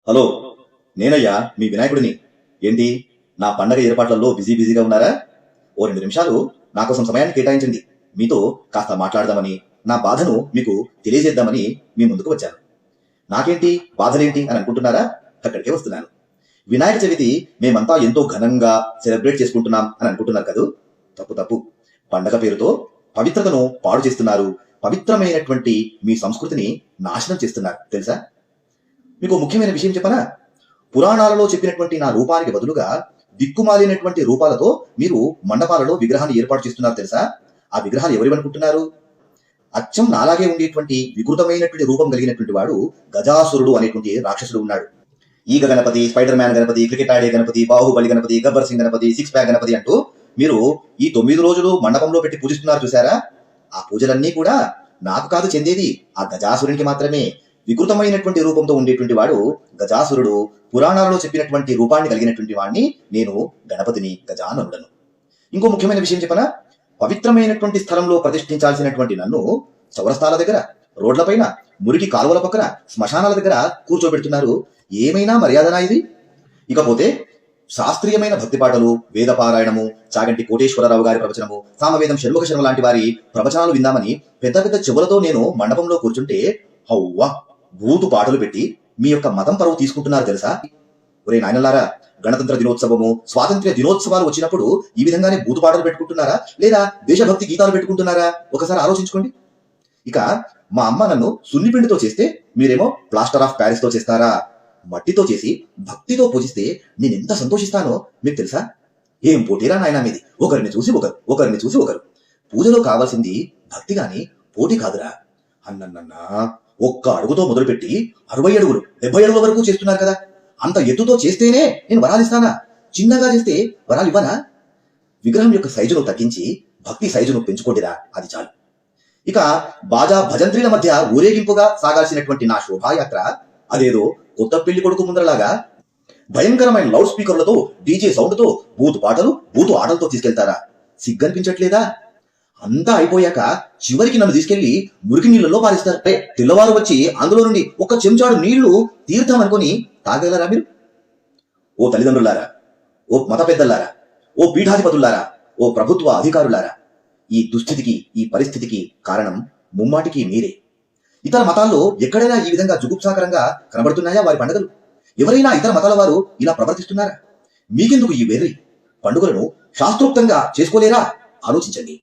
Hello, నేనయ్యా మీ వినాయకుడిని. ఏంటి నా పండగ ఏర్పాట్లలో బిజీగా ఉన్నారా? ఓ 2 నిమిషాలు నా కోసం సమయాన్ని కేటాయించండి. మీతో కాస్త మాట్లాడదామని, నా బాధను మీకు తెలియజేద్దామని మీ ముందుకు వచ్చాను. నాకేంటి బాధలేంటి అని అనుకుంటున్నారా? అక్కడికే వస్తున్నాను. వినాయక చవితి మేమంతా ఎంతో ఘనంగా సెలబ్రేట్ చేసుకుంటున్నాం అని అనుకుంటున్నారు కదూ? తప్పు. పండగ పేరుతో పవిత్రతను పాడు చేస్తున్నారు. పవిత్రమైనటువంటి మీ సంస్కృతిని నాశనం చేస్తున్నారు తెలుసా? మీకు ముఖ్యమైన విషయం చెప్పనా? పురాణాలలో చెప్పినటువంటి నా రూపానికి బదులుగా దిక్కుమాలినటువంటి రూపాలతో మీరు మండపాలలో విగ్రహాన్ని ఏర్పాటు చేస్తున్నారు తెలుసా? ఆ విగ్రహాలు ఎవరివనుకుంటున్నారు? అచ్చం నాలాగే ఉండేటువంటి వికృతమైనటువంటి రూపం కలిగినటువంటి వాడు గజాసురుడు అనేటువంటి రాక్షసుడు ఉన్నాడు. Eega Ganapati, spider man Ganapati, cricket ఆడే గణపతి, బాహుబలి గణపతి, గబ్బర్ సింగ్ గణపతి, 6 ప్యాక్ గణపతి అంటూ మీరు ఈ 9 రోజులు మండపంలో పెట్టి పూజిస్తున్నారు చూసారా? ఆ పూజలన్నీ కూడా నాకు కాదు చెందేది, ఆ గజాసురునికి మాత్రమే. వికృతమైనటువంటి రూపంతో ఉండేటువంటి వాడు గజాసురుడు. పురాణాలలో చెప్పినటువంటి రూపాన్ని కలిగినటువంటి వాడిని నేను గణపతిని, గజాననుడను. ఇంకో ముఖ్యమైన విషయం చెప్పనా? పవిత్రమైనటువంటి స్థలంలో ప్రతిష్ఠించాల్సినటువంటి నన్ను చౌరస్తాల దగ్గర, రోడ్లపైన, మురికి కాలువల పక్కన, శ్మశానాల దగ్గర కూర్చోబెడుతున్నారు. ఏమైనా మర్యాదనా ఇది? ఇకపోతే శాస్త్రీయమైన భక్తి పాటలు, వేద పారాయణము, చాగంటి కోటేశ్వరరావు గారి ప్రవచనము, సామవేదం షణ్ముఖ శర్మ లాంటి వారి ప్రవచనాలు విందామని పెద్ద పెద్ద చెవులతో నేను మండపంలో కూర్చుంటే హవ్వా బూతు పాటలు పెట్టి మీ యొక్క మతం పరువు తీసుకుంటున్నారు తెలుసా? ఒరే నాయనలారా, గణతంత్ర దినోత్సవము, స్వాతంత్ర్య దినోత్సవాలు వచ్చినప్పుడు ఈ విధంగానే బూతు పాటలు పెట్టుకుంటున్నారా, లేదా దేశభక్తి గీతాలు పెట్టుకుంటున్నారా? ఒకసారి ఆలోచించుకోండి. ఇక మా అమ్మ నన్ను సున్నిపిండితో చేస్తే మీరేమో ప్లాస్టర్ ఆఫ్ ప్యారిస్ తో చేస్తారా? మట్టితో చేసి భక్తితో పూజిస్తే నేనెంత సంతోషిస్తానో మీకు తెలుసా? ఏం పోటీరా నాయనా మీది, ఒకరిని చూసి ఒకరు. పూజలో కావాల్సింది భక్తి గాని పోటీ కాదురా. అన్నన్నా ఒక్క అడుగుతో మొదలుపెట్టి 60 అడుగులు 70 అడుగుల వరకు చేస్తున్నారు కదా. అంత ఎత్తుతో చేస్తేనే నేను వరాలిస్తానా? చిన్నగా చేస్తే వరాలు ఇవ్వనా? విగ్రహం యొక్క సైజును తగ్గించి భక్తి సైజును పెంచుకోండిరా, అది చాలు. ఇక బాజా భజంత్రీల మధ్య ఊరేగింపుగా సాగాల్సినటువంటి నా శోభాయాత్ర అదేదో కొత్త పెళ్లి కొడుకు ముందరలాగా భయంకరమైన లౌడ్ స్పీకర్లతో, డీజే సౌండ్తో, బూతు పాటలు, బూతు ఆటలతో తీసుకెళ్తారా? సిగ్గనిపించట్లేదా? అంతా అయిపోయాక చివరికి నన్ను తీసుకెళ్లి మురికి నీళ్ళలో పారిస్తారు. తెల్లవారు వచ్చి అందులో నుండి ఒక చెంచాడు నీళ్లు తీర్థం అనుకుని తాగలరా మీరు? ఓ తల్లిదండ్రులారా, ఓ మత పెద్దలారా, ఓ పీఠాధిపతులారా, ఓ ప్రభుత్వ అధికారులారా, ఈ దుస్థితికి, ఈ పరిస్థితికి కారణం ముమ్మాటికి మీరే. ఇతర మతాల్లో ఎక్కడైనా ఈ విధంగా జుగుప్సాకరంగా కనబడుతున్నాయా వారి పండుగలు? ఎవరైనా ఇతర మతాల వారు ఇలా ప్రవర్తిస్తున్నారా? మీకెందుకు ఈ వెర్రి? పండుగలను శాస్త్రోక్తంగా చేసుకోలేరా? ఆలోచించండి.